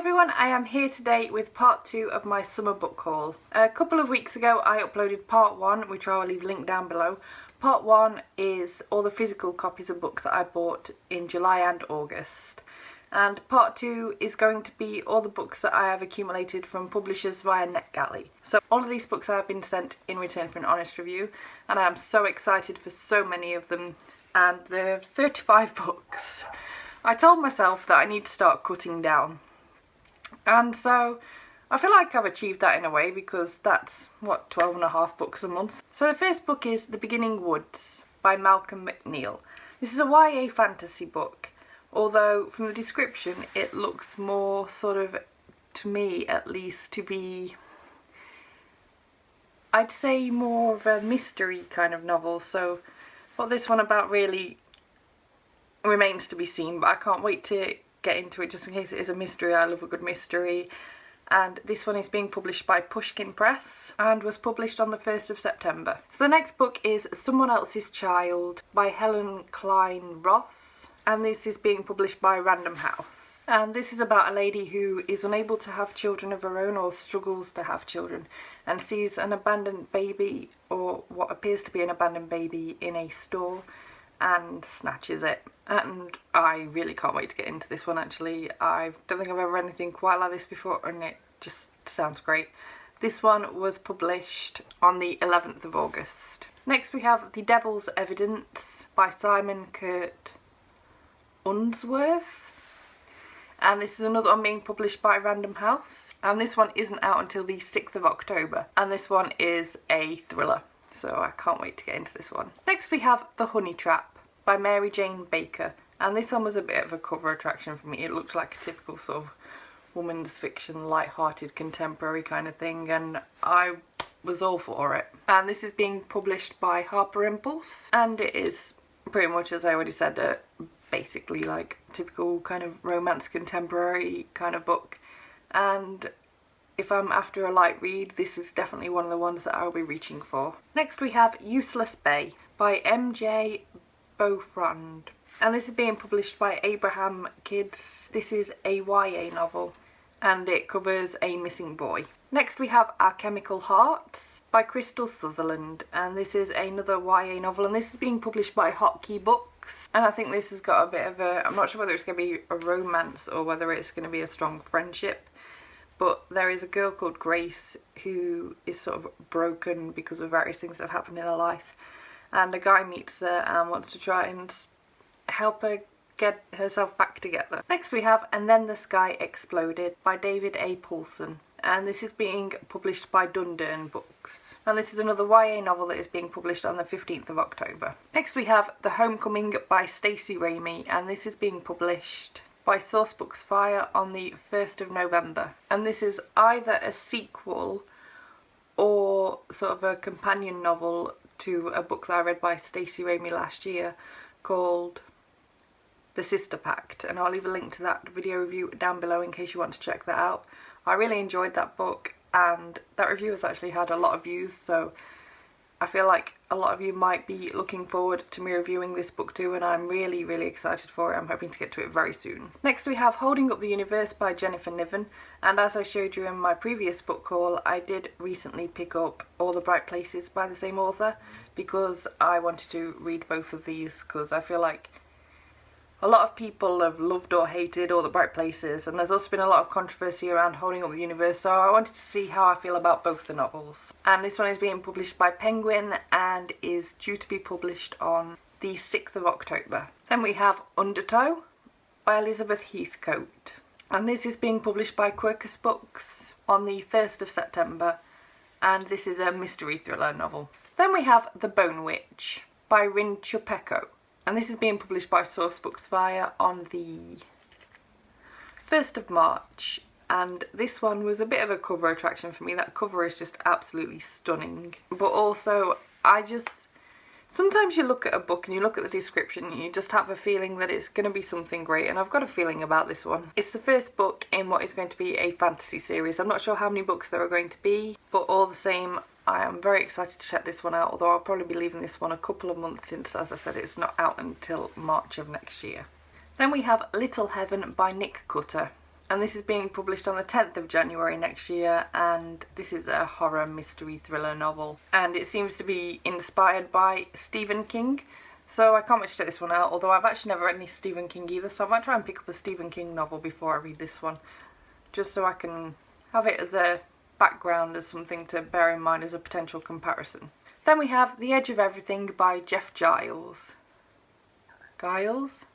everyone, I am here today with part 2 of my summer book haul. A couple of weeks ago I uploaded part 1, which I will leave linked down below. Part 1 is all the physical copies of books that I bought in July and August. And part 2 is going to be all the books that I have accumulated from publishers via NetGalley. So all of these books have been sent in return for an honest review, and I am so excited for so many of them, and there are 35 books. I told myself that I need to start cutting down. And so I feel like I've achieved that in a way, because that's, what, 12 and a half books a month. So the first book is The Beginning Woods by Malcolm McNeill. This is a YA fantasy book, although from the description it looks more sort of, to me at least, to be, I'd say, more of a mystery kind of novel. So what this one about really remains to be seen, but I can't wait to get into it just in case it is a mystery. I love a good mystery. And this one is being published by Pushkin Press and was published on the 1st of September. So the next book is Someone Else's Child by Helen Klein Ross, and this is being published by Random House. And this is about a lady who is unable to have children of her own, or struggles to have children, and sees an abandoned baby, or what appears to be an abandoned baby, in a store and snatches it. And I really can't wait to get into this one. Actually, I don't think I've ever read anything quite like this before, and it just sounds great. This one was published on the 11th of August. Next we have The Devil's Evidence by Simon Kurt Unsworth, and this is another one being published by Random House, and this one isn't out until the 6th of October, and this one is a thriller, so I can't wait to get into this one. Next we have The Honey Trap by Mary Jane Baker, and this one was a bit of a cover attraction for me. It looked like a typical sort of woman's fiction, light-hearted contemporary kind of thing, and I was all for it. And this is being published by Harper Impulse, and it is pretty much, as I already said, basically like typical kind of romance contemporary kind of book. And if I'm after a light read, this is definitely one of the ones that I'll be reaching for. Next we have Useless Bay by M.J. Beaufrand, and this is being published by Abraham Kids. This is a YA novel, and it covers a missing boy. Next we have Our Chemical Hearts by Crystal Sutherland, and this is another YA novel, and this is being published by Hotkey Books. And I think this has got a bit of a, I'm not sure whether it's going to be a romance or whether it's going to be a strong friendship, but there is a girl called Grace who is sort of broken because of various things that have happened in her life, and a guy meets her and wants to try and help her get herself back together. Next we have And Then the Sky Exploded by David A. Paulson, and this is being published by Dundurn Books, and this is another YA novel that is being published on the 15th of October. Next we have The Homecoming by Stacey Ramey, and this is being published by Sourcebooks Fire on the 1st of November, and this is either a sequel or sort of a companion novel to a book that I read by Stacey Ramey last year called The Sister Pact, and I'll leave a link to that video review down below in case you want to check that out. I really enjoyed that book, and that review has actually had a lot of views, so I feel like a lot of you might be looking forward to me reviewing this book too, and I'm really excited for it. I'm hoping to get to it very soon. Next we have Holding Up the Universe by Jennifer Niven, and as I showed you in my previous book haul, I did recently pick up All the Bright Places by the same author, because I wanted to read both of these, because I feel like a lot of people have loved or hated All the Bright Places, and there's also been a lot of controversy around Holding Up the Universe, so I wanted to see how I feel about both the novels. And this one is being published by Penguin and is due to be published on the 6th of October. Then we have Undertow by Elizabeth Heathcote, and this is being published by Quercus Books on the 1st of September, and this is a mystery thriller novel. Then we have The Bone Witch by Rin Chupeko, and this is being published by Sourcebooks Fire on the 1st of March, and this one was a bit of a cover attraction for me. That cover is just absolutely stunning, but also sometimes you look at a book and you look at the description and you just have a feeling that it's going to be something great, and I've got a feeling about this one. It's the first book in what is going to be a fantasy series. I'm not sure how many books there are going to be, but all the same, I am very excited to check this one out, although I'll probably be leaving this one a couple of months since, as I said, it's not out until March of next year. Then we have Little Heaven by Nick Cutter, and this is being published on the 10th of January next year, and this is a horror mystery thriller novel, and it seems to be inspired by Stephen King, so I can't wait to check this one out, although I've actually never read any Stephen King either, so I might try and pick up a Stephen King novel before I read this one, just so I can have it as a background, as something to bear in mind as a potential comparison. Then we have The Edge of Everything by Jeff Giles. Giles?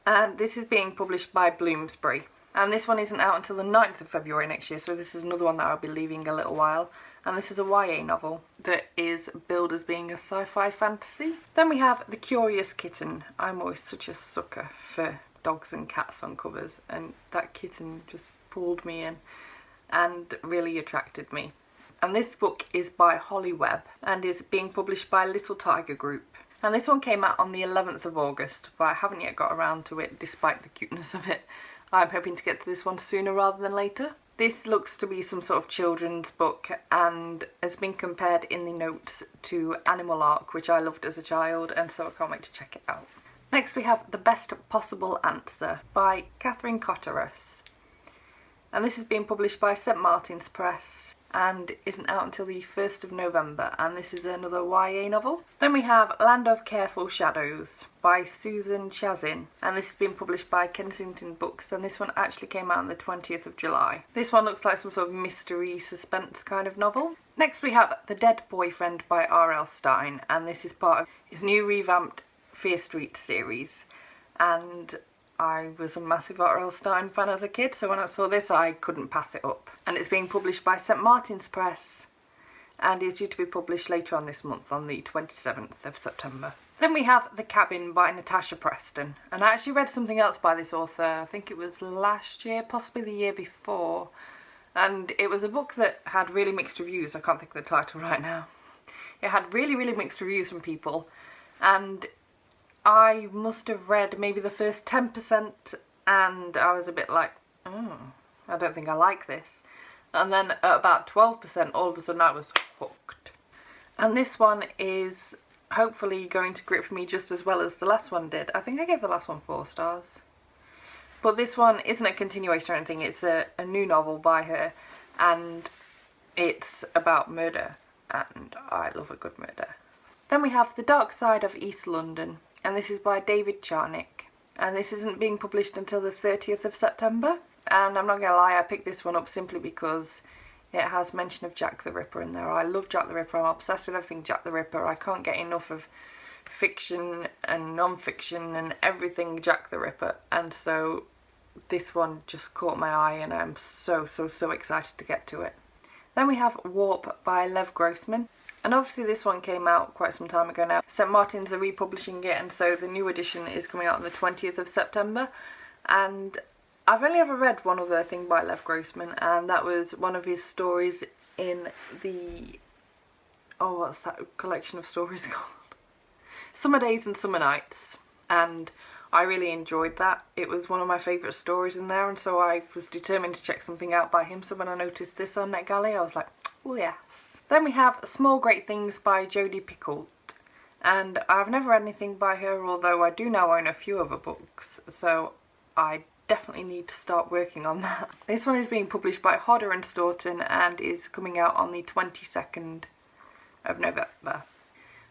And this is being published by Bloomsbury. And this one isn't out until the 9th of February next year, so this is another one that I'll be leaving a little while. And this is a YA novel that is billed as being a sci-fi fantasy. Then we have The Curious Kitten. I'm always such a sucker for dogs and cats on covers, and that kitten just pulled me in and really attracted me. And this book is by Holly Webb and is being published by Little Tiger Group. And this one came out on the 11th of August, but I haven't yet got around to it despite the cuteness of it. I'm hoping to get to this one sooner rather than later. This looks to be some sort of children's book and has been compared in the notes to Animal Ark, which I loved as a child, and so I can't wait to check it out. Next we have The Best Possible Answer by Catherine Cotteras. And this is being published by St Martin's Press and isn't out until the 1st of November, and this is another YA novel. Then we have Land of Careful Shadows by Susan Chazin, and this has been published by Kensington Books, and this one actually came out on the 20th of July. This one looks like some sort of mystery suspense kind of novel. Next we have The Dead Boyfriend by R.L. Stine, and this is part of his new revamped Fear Street series, and I was a massive R.L. Stine fan as a kid, so when I saw this I couldn't pass it up. And it's being published by St Martin's Press and is due to be published later on this month on the 27th of September. Then we have The Cabin by Natasha Preston, and I actually read something else by this author, I think it was last year, possibly the year before, and it was a book that had really mixed reviews. I can't think of the title right now. It had really mixed reviews from people, and I must have read maybe the first 10% and I was a bit like, I don't think I like this. And then at about 12%, all of a sudden I was hooked. And this one is hopefully going to grip me just as well as the last one did. I think I gave the last one 4 stars. But this one isn't a continuation or anything, it's a new novel by her, and it's about murder, and I love a good murder. Then we have The Dark Side of East London, and this is by David Charnick, and this isn't being published until the 30th of September, and I'm not gonna lie, I picked this one up simply because it has mention of Jack the Ripper in there. I love Jack the Ripper, I'm obsessed with everything Jack the Ripper. I can't get enough of fiction and non-fiction and everything Jack the Ripper, and so this one just caught my eye and I'm so excited to get to it. Then we have Warp by Lev Grossman. And obviously this one came out quite some time ago now. St Martin's are republishing it, and so the new edition is coming out on the 20th of September. And I've only ever read one other thing by Lev Grossman, and that was one of his stories in the... oh, what's that collection of stories called? Summer Days and Summer Nights. And I really enjoyed that. It was one of my favourite stories in there, and so I was determined to check something out by him. So when I noticed this on NetGalley, I was like, oh yes. Then we have Small Great Things by Jodi Picoult, and I've never read anything by her, although I do now own a few of her books, so I definitely need to start working on that. This one is being published by Hodder and Stoughton and is coming out on the 22nd of November.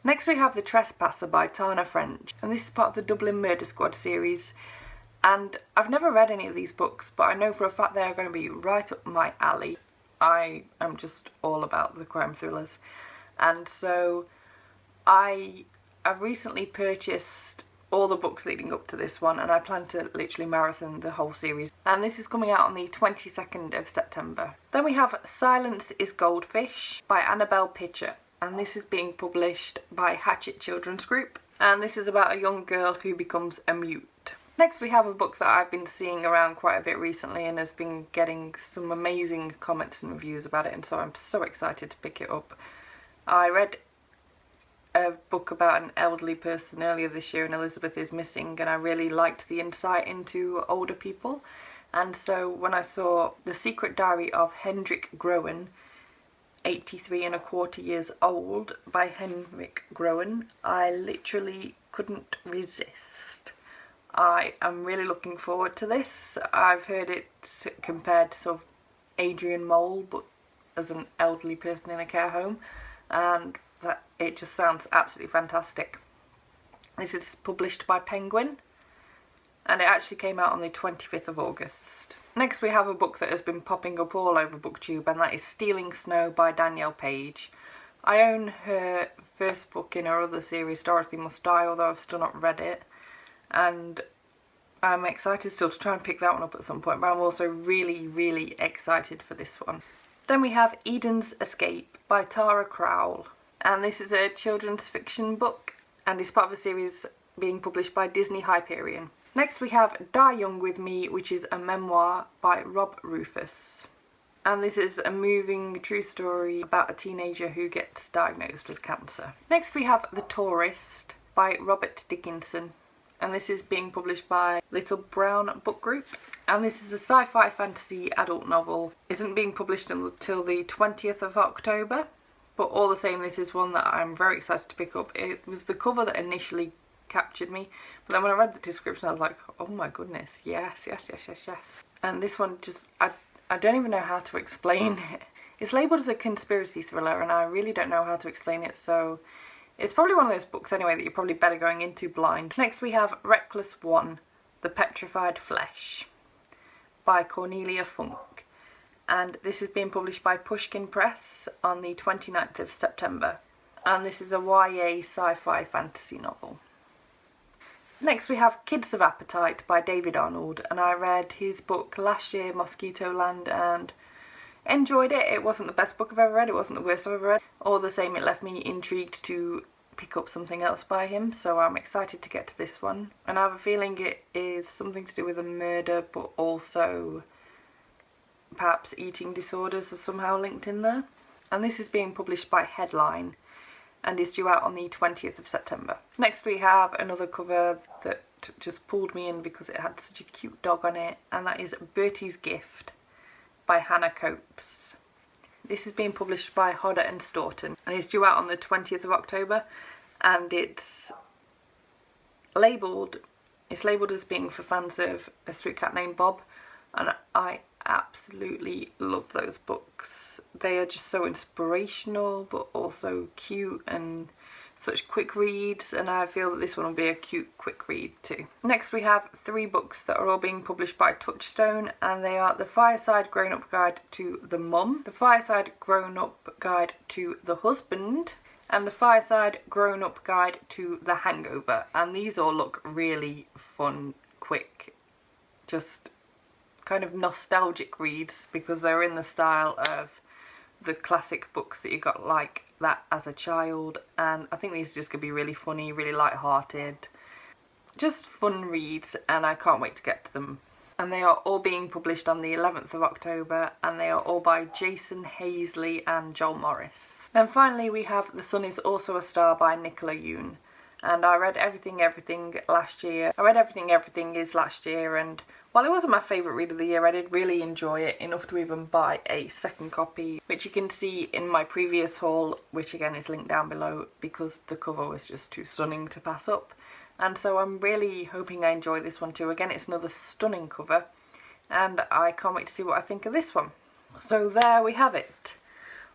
Next we have The Trespasser by Tana French, and this is part of the Dublin Murder Squad series, and I've never read any of these books, but I know for a fact they are going to be right up my alley. I am just all about the crime thrillers, and so I've recently purchased all the books leading up to this one, and I plan to literally marathon the whole series, and this is coming out on the 22nd of September. Then we have Silence is Goldfish by Annabelle Pitcher, and this is being published by Hatchet Children's Group, and this is about a young girl who becomes a mute. Next we have a book that I've been seeing around quite a bit recently and has been getting some amazing comments and reviews about it, and so I'm so excited to pick it up. I read a book about an elderly person earlier this year, and Elizabeth is Missing, and I really liked the insight into older people, and so when I saw The Secret Diary of Hendrik Groen, 83 and a quarter years old by Henrik Groen, I literally couldn't resist. I am really looking forward to this. I've heard it compared to sort of Adrian Mole, but as an elderly person in a care home, and that it just sounds absolutely fantastic. This is published by Penguin, and it actually came out on the 25th of August. Next we have a book that has been popping up all over BookTube, and that is Stealing Snow by Danielle Page. I own her first book in her other series, Dorothy Must Die, although I've still not read it, and I'm excited still to try and pick that one up at some point, but I'm also really excited for this one. Then we have Eden's Escape by Tara Crowell, and this is a children's fiction book and is part of a series being published by Disney Hyperion. Next we have Die Young With Me, which is a memoir by Rob Rufus, and this is a moving true story about a teenager who gets diagnosed with cancer. Next we have The Tourist by Robert Dickinson, and this is being published by Little Brown Book Group, and this is a sci-fi fantasy adult novel. It isn't being published until the 20th of October, but all the same this is one that I'm very excited to pick up. It was the cover that initially captured me, but then when I read the description I was like, oh my goodness, yes. And this one just, I don't even know how to explain it. It's labelled as a conspiracy thriller and I really don't know how to explain it, so it's probably one of those books anyway that you're probably better going into blind. Next we have Reckless One, The Petrified Flesh by Cornelia Funk, and this is being published by Pushkin Press on the 29th of September, and this is a YA sci-fi fantasy novel. Next we have Kids of Appetite by David Arnold, and I read his book last year, Mosquito Land, and enjoyed it. It wasn't the best book I've ever read, it wasn't the worst I've ever read. All the same, it left me intrigued to pick up something else by him, so I'm excited to get to this one. And I have a feeling it is something to do with a murder, but also perhaps eating disorders are somehow linked in there. And this is being published by Headline and is due out on the 20th of September. Next we have another cover that just pulled me in because it had such a cute dog on it, and that is Bertie's Gift by Hannah Coates. This is being published by Hodder and Stoughton and is due out on the 20th of October, and it's labelled as being for fans of A Street Cat Named Bob, and I absolutely love those books. They are just so inspirational but also cute and such quick reads, and I feel that this one will be a cute quick read too. Next we have 3 books that are all being published by Touchstone, and they are The Fireside Grown-Up Guide to the Mum, The Fireside Grown-Up Guide to the Husband, and The Fireside Grown-Up Guide to the Hangover. And these all look really fun, quick, just kind of nostalgic reads because they're in the style of the classic books that you got like that as a child, and I think these are just going to be really funny, really light-hearted, just fun reads, and I can't wait to get to them. And they are all being published on the 11th of October, and they are all by Jason Hazley and Joel Morris. Then finally we have The Sun Is Also a Star by Nicola Yoon, and I read Everything Everything last year. I read Everything Everything Is last year, and while it wasn't my favourite read of the year, I did really enjoy it enough to even buy a second copy, which you can see in my previous haul, which again is linked down below, because the cover was just too stunning to pass up. And so I'm really hoping I enjoy this one too. Again, it's another stunning cover, and I can't wait to see what I think of this one. So there we have it.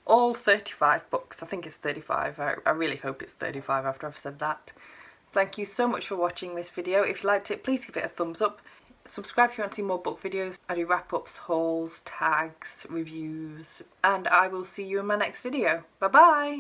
All 35 books. I think it's 35. I really hope it's 35 after I've said that. Thank you so much for watching this video. If you liked it, please give it a thumbs up. Subscribe if you want to see more book videos. I do wrap-ups, hauls, tags, reviews, and I will see you in my next video. Bye bye!